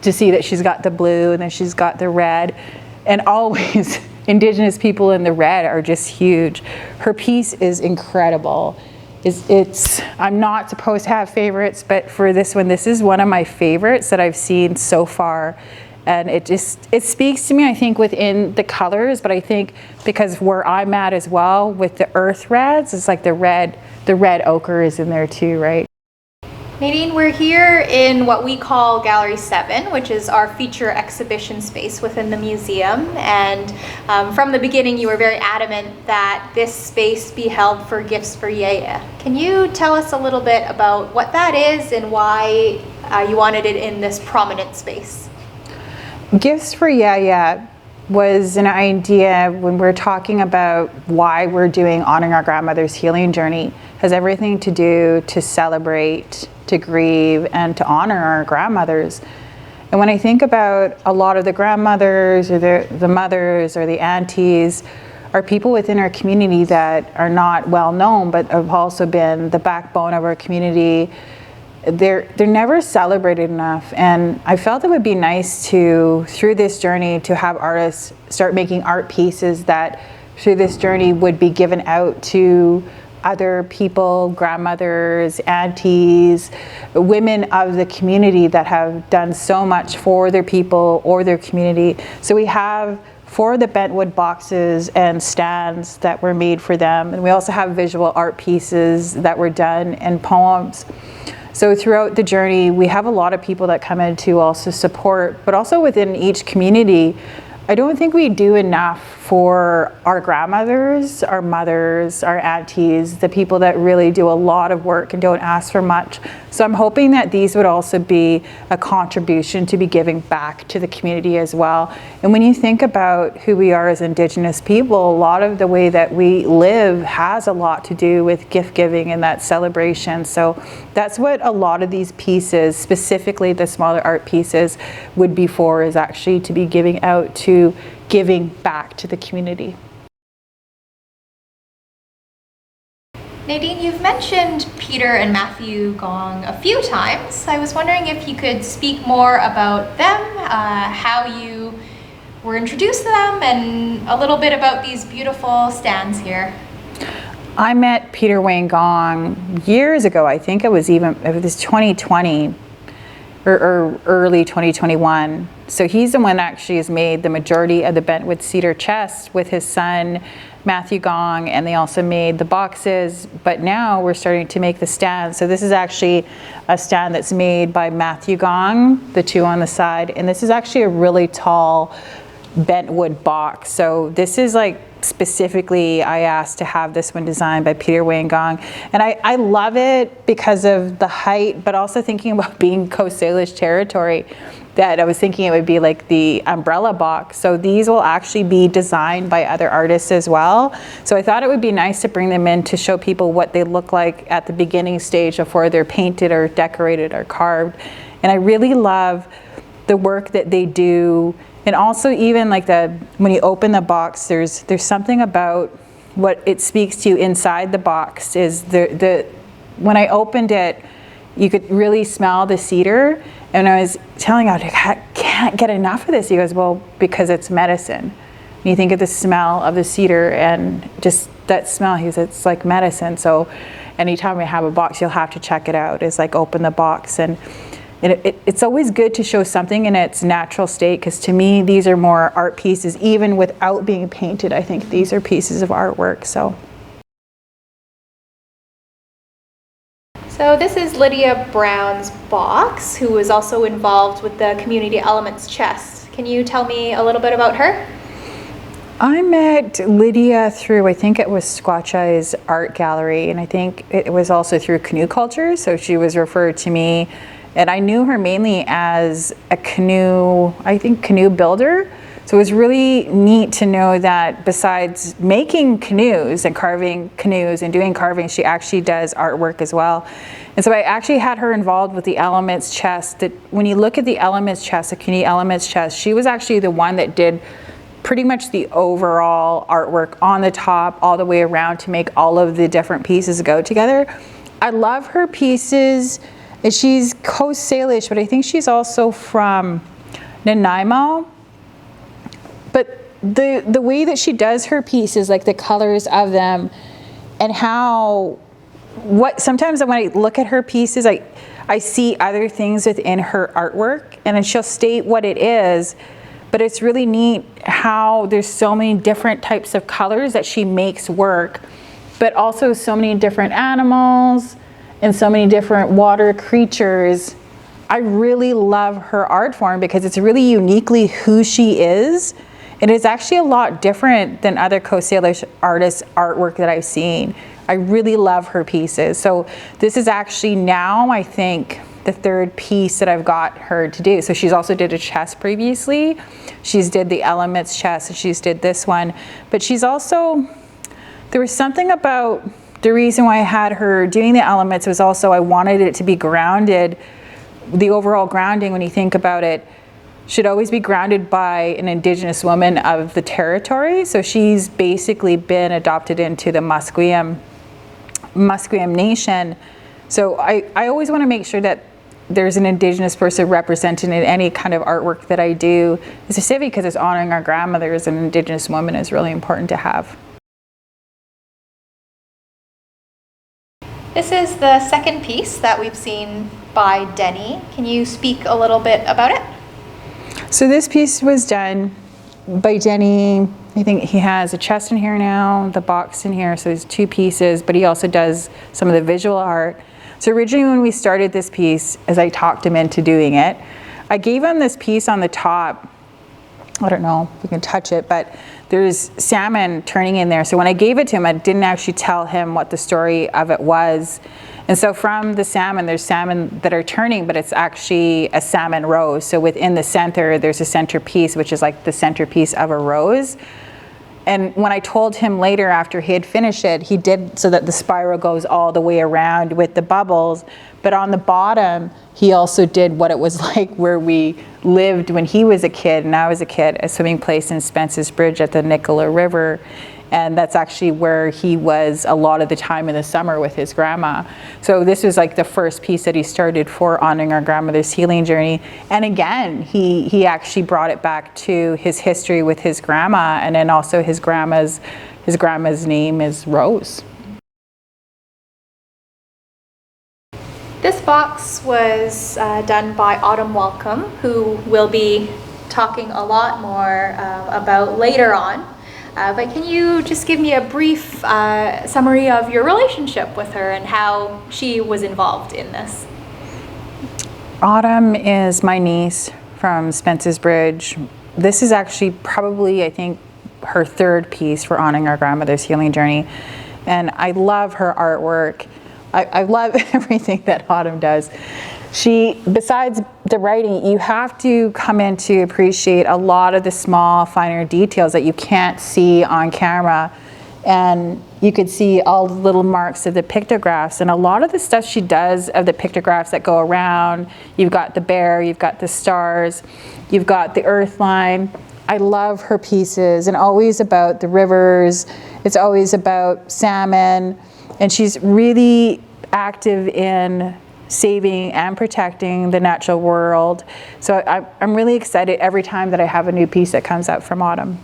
to see that she's got the blue and then she's got the red, and always Indigenous people in the red are just huge. Her piece is incredible. I'm not supposed to have favorites, but for this one, this is one of my favorites that I've seen so far. And it speaks to me, I think, within the colors, but I think because where I'm at as well with the earth reds, it's like the red ochre is in there too, right? Nadine, we're here in what we call Gallery 7, which is our feature exhibition space within the museum. And from the beginning, you were very adamant that this space be held for Gifts for Yaya. Can you tell us a little bit about what that is and why you wanted it in this prominent space? Gifts for Yaya was an idea when we're talking about why we're doing Honoring Our Grandmother's Healing Journey. It has everything to do to celebrate, to grieve, and to honor our grandmothers. And when I think about a lot of the grandmothers or the mothers or the aunties are people within our community that are not well known but have also been the backbone of our community. They're never celebrated enough, and I felt it would be nice to, through this journey, to have artists start making art pieces that through this journey would be given out to other people, grandmothers, aunties, women of the community that have done so much for their people or their community. So we have 4 of the bentwood boxes and stands that were made for them, and we also have visual art pieces that were done and poems. So throughout the journey, we have a lot of people that come in to also support, but also within each community, I don't think we do enough for our grandmothers, our mothers, our aunties, the people that really do a lot of work and don't ask for much. So I'm hoping that these would also be a contribution to be giving back to the community as well. And when you think about who we are as Indigenous people, a lot of the way that we live has a lot to do with gift giving and that celebration. So that's what a lot of these pieces, specifically the smaller art pieces, would be for, is actually to be giving out to giving back to the community. Nadine, you've mentioned Peter and Matthew Gong a few times. I was wondering if you could speak more about them, how you were introduced to them, and a little bit about these beautiful stands here. I met Peter Wayne Gong years ago. I think it was 2020 or early 2021. So he's the one that actually has made the majority of the bentwood cedar chest with his son, Matthew Gong, and they also made the boxes, but now we're starting to make the stands. So this is actually a stand that's made by Matthew Gong, the 2 on the side, and this is actually a really tall bentwood box. So this is like specifically, I asked to have this one designed by Peter Wayne Gong, and I love it because of the height, but also thinking about being Coast Salish territory, that I was thinking it would be like the umbrella box. So these will actually be designed by other artists as well. So I thought it would be nice to bring them in to show people what they look like at the beginning stage before they're painted or decorated or carved. And I really love the work that they do. And also even like when you open the box, there's something about what it speaks to inside the box. Is when I opened it, you could really smell the cedar. And I was telling him, I can't get enough of this. He goes, well, because it's medicine. And you think of the smell of the cedar and just that smell, he goes, it's like medicine. So anytime we have a box, you'll have to check it out. It's like open the box. And it's always good to show something in its natural state, because to me, these are more art pieces, even without being painted. I think these are pieces of artwork. So this is Lydia Brown's box, who is also involved with the Community Elements chest. Can you tell me a little bit about her? I met Lydia through, I think it was Squatchai's art gallery, and I think it was also through canoe culture. So she was referred to me, and I knew her mainly as a canoe builder. So it was really neat to know that besides making canoes and carving canoes and doing carving, she actually does artwork as well. And so I actually had her involved with the Elements chest. That when you look at the Elements chest, the Community Elements chest, she was actually the one that did pretty much the overall artwork on the top all the way around to make all of the different pieces go together. I love her pieces. She's Coast Salish, but I think she's also from Nanaimo. But the way that she does her pieces, like the colors of them, and sometimes when I look at her pieces, I see other things within her artwork, and then she'll state what it is, but it's really neat how there's so many different types of colors that she makes work, but also so many different animals and so many different water creatures. I really love her art form because it's really uniquely who she is. And it's actually a lot different than other Coast Salish artists' artwork that I've seen. I really love her pieces. So this is actually now, I think, the third piece that I've got her to do. So she's also did a chest previously. She's did the elements chest, and she's did this one. But she's also, there was something about the reason why I had her doing the elements was also I wanted it to be grounded. The overall grounding, when you think about it, should always be grounded by an Indigenous woman of the territory. So she's basically been adopted into the Musqueam Nation. So I always want to make sure that there's an Indigenous person represented in any kind of artwork that I do, specifically because it's honoring our grandmothers, and Indigenous woman is really important to have. This is the second piece that we've seen by Denni. Can you speak a little bit about it? So this piece was done by Denni. I think he has a chest in here now, the box in here, so there's two pieces, but he also does some of the visual art. So originally when we started this piece, as I talked him into doing it, I gave him this piece on the top. I don't know if you can touch it, but there's salmon turning in there. So when I gave it to him, I didn't actually tell him what the story of it was. And so from the salmon, there's salmon that are turning, but it's actually a salmon rose. So within the center, there's a centerpiece, which is like the centerpiece of a rose. And when I told him later after he had finished it, he did so that the spiral goes all the way around with the bubbles. But on the bottom, he also did what it was like where we lived when he was a kid and I was a kid, a swimming place in Spence's Bridge at the Nicola River. And that's actually where he was a lot of the time in the summer with his grandma. So this was like the first piece that he started for honoring our grandmother's healing journey. And again, he actually brought it back to his history with his grandma, and then also his grandma's name is Rose. This box was done by Autumn Walkem, who we'll be talking a lot more about later on. But can you just give me a brief summary of your relationship with her and how she was involved in this? Autumn is my niece from Spence's Bridge. This is actually probably, I think, her third piece for honoring our grandmother's healing journey. And I love her artwork. I love everything that Autumn does. She, besides the writing, you have to come in to appreciate a lot of the small, finer details that you can't see on camera. And you could see all the little marks of the pictographs, and a lot of the stuff she does of the pictographs that go around. You've got the bear, you've got the stars, you've got the earth line. I love her pieces, and always about the rivers. It's always about salmon, and she's really active in saving and protecting the natural world. So I'm really excited every time that I have a new piece that comes out from Autumn.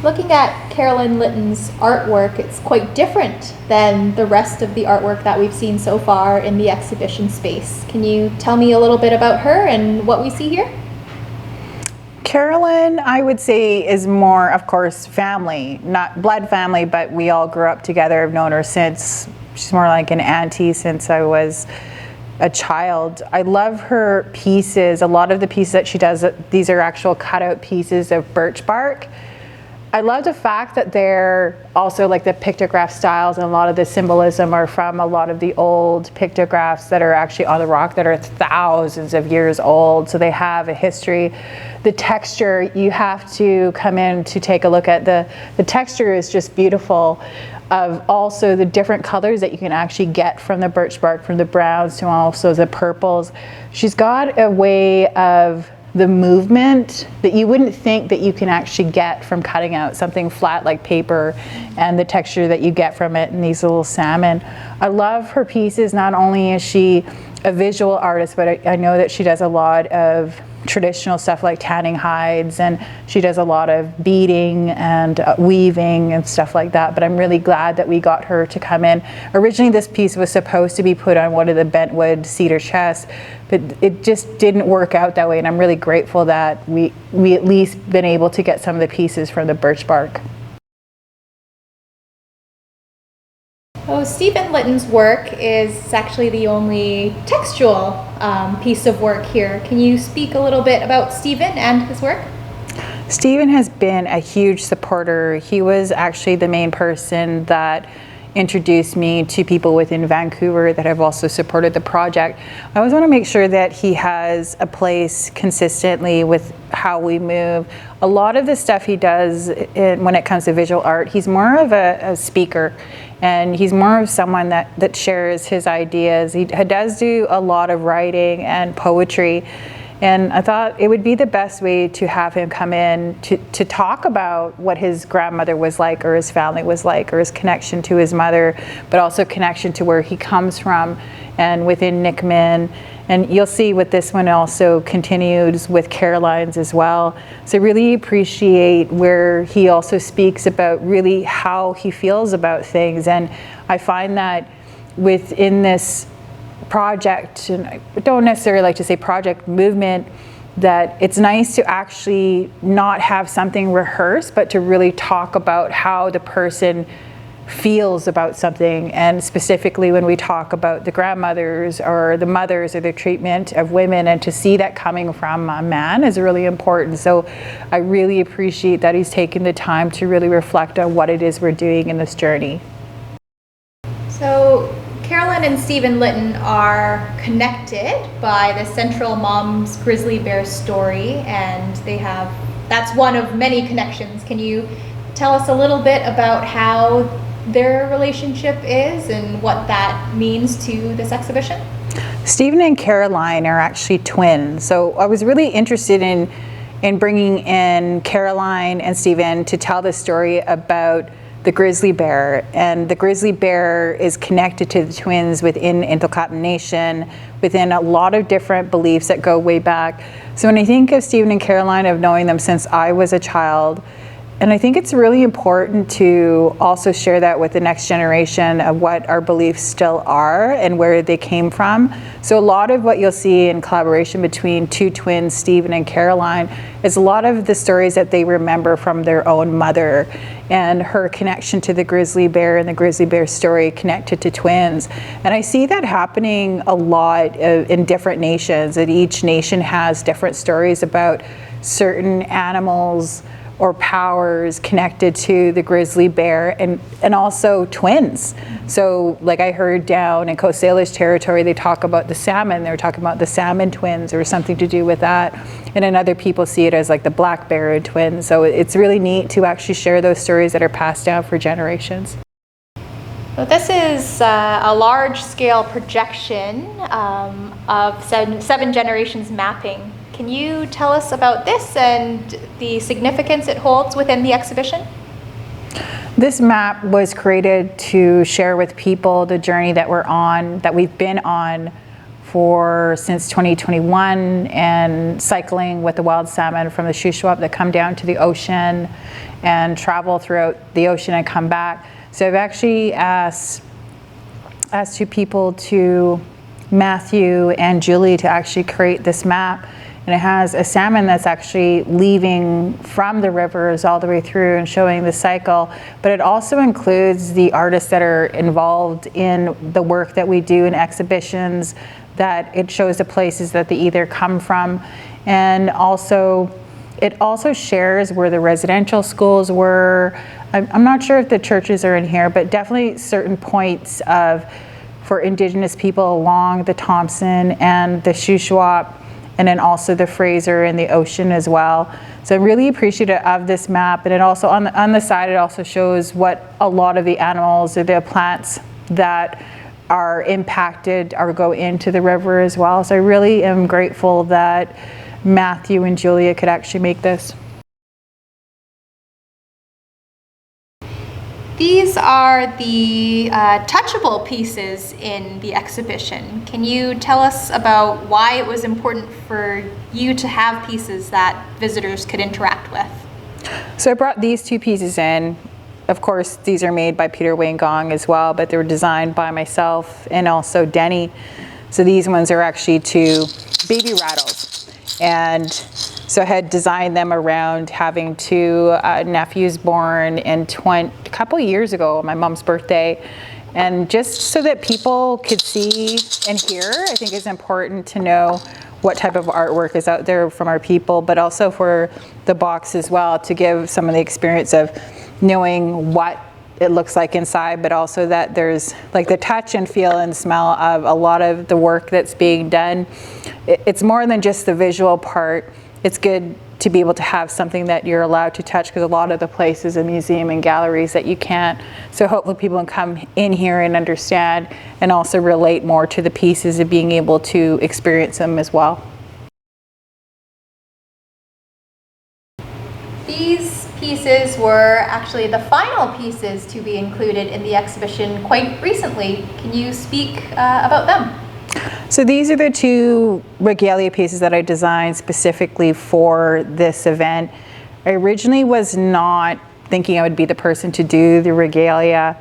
Looking at Caroline Lytton's artwork, it's quite different than the rest of the artwork that we've seen so far in the exhibition space. Can you tell me a little bit about her and what we see here? Caroline, I would say, is more, of course, family, not blood family, but we all grew up together. I've known her since, she's more like an auntie since I was a child. I love her pieces. A lot of the pieces that she does, these are actual cutout pieces of birch bark. I love the fact that they're also like the pictograph styles, and a lot of the symbolism are from a lot of the old pictographs that are actually on the rock that are thousands of years old. So they have a history. The texture, you have to come in to take a look at. The texture is just beautiful, of also the different colors that you can actually get from the birch bark, from the browns to also the purples. She's got a way of the movement that you wouldn't think that you can actually get from cutting out something flat like paper, and the texture that you get from it, and these little salmon. I love her pieces. Not only is she a visual artist, but I know that she does a lot of traditional stuff like tanning hides, and she does a lot of beading and weaving and stuff like that. But I'm really glad that we got her to come in. Originally this piece was supposed to be put on one of the bentwood cedar chests, but it just didn't work out that way, and I'm really grateful that we at least been able to get some of the pieces from the birch bark. Oh, Stephen Lytton's work is actually the only textual piece of work here. Can you speak a little bit about Stephen and his work? Stephen has been a huge supporter. He was actually the main person that introduced me to people within Vancouver that have also supported the project. I always want to make sure that he has a place consistently with how we move. A lot of the stuff he does when it comes to visual art, he's more of a speaker, and he's more of someone that shares his ideas. He does do a lot of writing and poetry. And I thought it would be the best way to have him come in to talk about what his grandmother was like, or his family was like, or his connection to his mother, but also connection to where he comes from and within Nickman. And you'll see with this one also continues with Caroline's as well. So I really appreciate where he also speaks about really how he feels about things. And I find that within this project, and I don't necessarily like to say project movement, that it's nice to actually not have something rehearsed, but to really talk about how the person feels about something. And specifically when we talk about the grandmothers or the mothers or the treatment of women, and to see that coming from a man is really important. So I really appreciate that he's taken the time to really reflect on what it is we're doing in this journey. So Caroline and Stephen Lytton are connected by the central mom's grizzly bear story, and that's one of many connections. Can you tell us a little bit about how their relationship is and what that means to this exhibition? Stephen and Caroline are actually twins. So I was really interested in bringing in Caroline and Stephen to tell the story about the grizzly bear. And the grizzly bear is connected to the twins within Inthlak'in Nation, within a lot of different beliefs that go way back. So when I think of Stephen and Caroline, of knowing them since I was a child, and I think it's really important to also share that with the next generation of what our beliefs still are and where they came from. So a lot of what you'll see in collaboration between two twins, Stephen and Caroline, is a lot of the stories that they remember from their own mother, and her connection to the grizzly bear and the grizzly bear story connected to twins. And I see that happening a lot in different nations, that each nation has different stories about certain animals or powers connected to the grizzly bear, and also twins. So like I heard down in Coast Salish territory, they talk about the salmon, they're talking about the salmon twins or something to do with that. And then other people see it as like the black bear twins. So it's really neat to actually share those stories that are passed down for generations. So this is a large-scale projection of seven generations mapping. Can you tell us about this and the significance it holds within the exhibition? This map was created to share with people the journey that we're on, that we've been on since 2021, and cycling with the wild salmon from the Shuswap that come down to the ocean and travel throughout the ocean and come back. So I've actually asked two people, to Matthew and Julie, to actually create this map. And it has a salmon that's actually leaving from the rivers all the way through and showing the cycle. But it also includes the artists that are involved in the work that we do in exhibitions, that it shows the places that they either come from. And also, it also shares where the residential schools were. I'm not sure if the churches are in here, but definitely certain points for Indigenous people along the Thompson and the Shuswap, and then also the Fraser and the ocean as well. So I'm really appreciative of this map. And it also, on the side, it also shows what a lot of the animals or the plants that are impacted or go into the river as well. So I really am grateful that Matthew and Julia could actually make this. These are the touchable pieces in the exhibition. Can you tell us about why it was important for you to have pieces that visitors could interact with? So I brought these two pieces in. Of course, these are made by Peter Wayne Gong as well, but they were designed by myself and also Denni. So these ones are actually two baby rattles. And so I had designed them around having two nephews born in a couple years ago, my mom's birthday. And just so that people could see and hear, I think it's important to know what type of artwork is out there from our people, but also for the box as well, to give some of the experience of knowing what it looks like inside, but also that there's like the touch and feel and smell of a lot of the work that's being done. It's more than just the visual part. It's good to be able to have something that you're allowed to touch, because a lot of the places in museum and galleries that you can't. So hopefully people can come in here and understand and also relate more to the pieces and being able to experience them as well. These pieces were actually the final pieces to be included in the exhibition quite recently. Can you speak about them? So these are the two regalia pieces that I designed specifically for this event. I originally was not thinking I would be the person to do the regalia,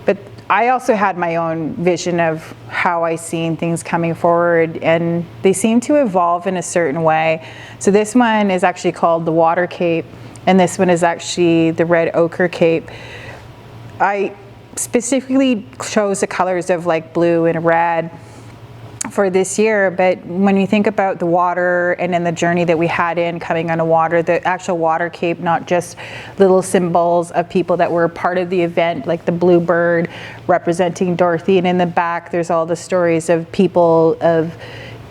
but I also had my own vision of how I seen things coming forward, and they seem to evolve in a certain way. So this one is actually called the Water Cape, and this one is actually the Red Ochre Cape. I specifically chose the colors of like blue and red for this year, but when you think about the water and then the journey that we had in coming on the water, the actual water cape, not just little symbols of people that were part of the event, like the bluebird representing Dorothy, and in the back there's all the stories of people of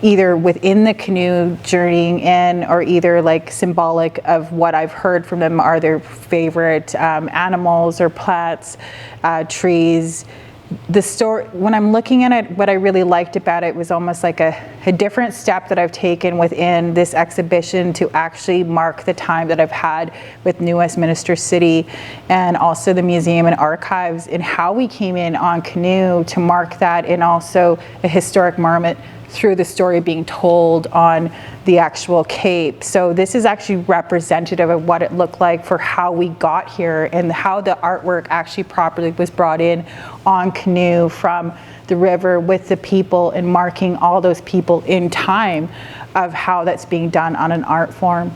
either within the canoe journeying in, or either like symbolic of what I've heard from them are their favorite animals or plants, trees. The story, when I'm looking at it, what I really liked about it was almost like a different step that I've taken within this exhibition to actually mark the time that I've had with New Westminster City and also the Museum and Archives, and how we came in on canoe to mark that, and also a historic moment through the story being told on the actual cape. So this is actually representative of what it looked like for how we got here and how the artwork actually properly was brought in on canoe from the river with the people, and marking all those people in time of how that's being done on an art form.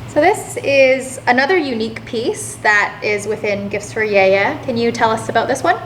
So this is another unique piece that is within Gifts for Yaya. Can you tell us about this one?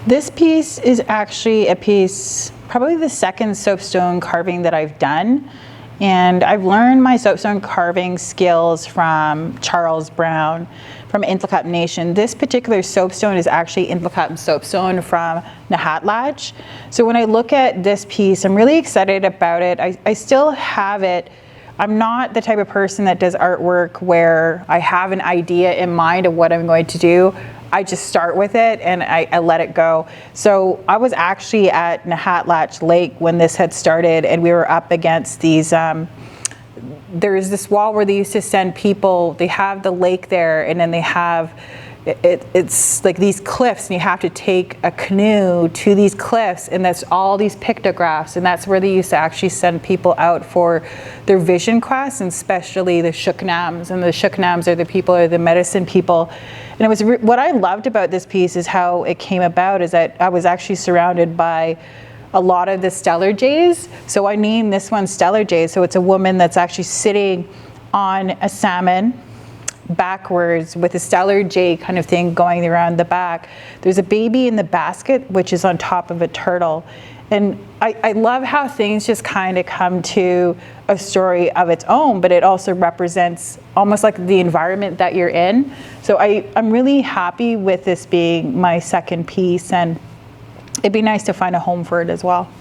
This piece is actually a piece, probably the second soapstone carving that I've done. And I've learned my soapstone carving skills from Charles Brown from Intlekut Nation. This particular soapstone is actually Intlekut soapstone from Nahatlatch. So when I look at this piece, I'm really excited about it. I still have it. I'm not the type of person that does artwork where I have an idea in mind of what I'm going to do. I just start with it and I let it go. So I was actually at Nahatlatch Lake when this had started, and we were up against these, there's this wall where they used to send people, they have the lake there, and then they have, it's like these cliffs, and you have to take a canoe to these cliffs, and that's all these pictographs, and that's where they used to actually send people out for their vision quests, and especially the Shuknams. And the Shuknams are the people, are the medicine people. And it was what I loved about this piece is how it came about, is that I was actually surrounded by a lot of the stellar jays. So I named this one Stellar Jay. So it's a woman that's actually sitting on a salmon backwards with a stellar jay kind of thing going around the back. There's a baby in the basket, which is on top of a turtle. And I love how things just kind of come to a story of its own, but it also represents almost like the environment that you're in. So I'm really happy with this being my second piece, and it'd be nice to find a home for it as well.